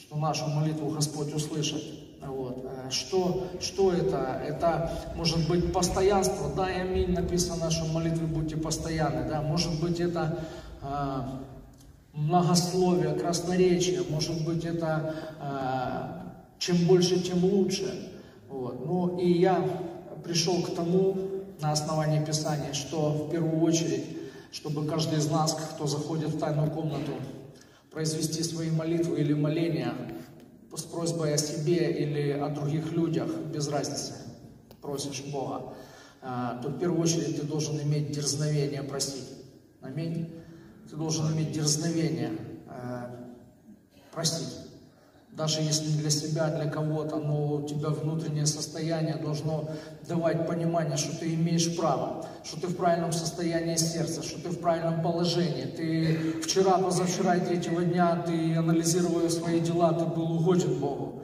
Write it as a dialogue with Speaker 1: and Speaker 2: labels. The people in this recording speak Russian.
Speaker 1: что нашу молитву Господь услышит. Вот. Что это? Это может быть постоянство, да, и аминь, написано, что молитвы будьте постоянны, да, может быть это многословие, красноречие, может быть это чем больше, тем лучше. Вот. Ну и я пришел к тому, на основании Писания, что в первую очередь, чтобы каждый из нас, кто заходит в тайную комнату, произвести свои молитвы или моления с просьбой о себе или о других людях, без разницы, просишь Бога, то в первую очередь ты должен иметь дерзновение просить. Аминь. Ты должен иметь дерзновение просить. Даже если не для себя, а для кого-то, но у тебя внутреннее состояние должно давать понимание, что ты имеешь право, что ты в правильном состоянии сердца, что ты в правильном положении. Ты вчера, позавчера и третьего дня, ты анализируя свои дела, ты был угоден Богу.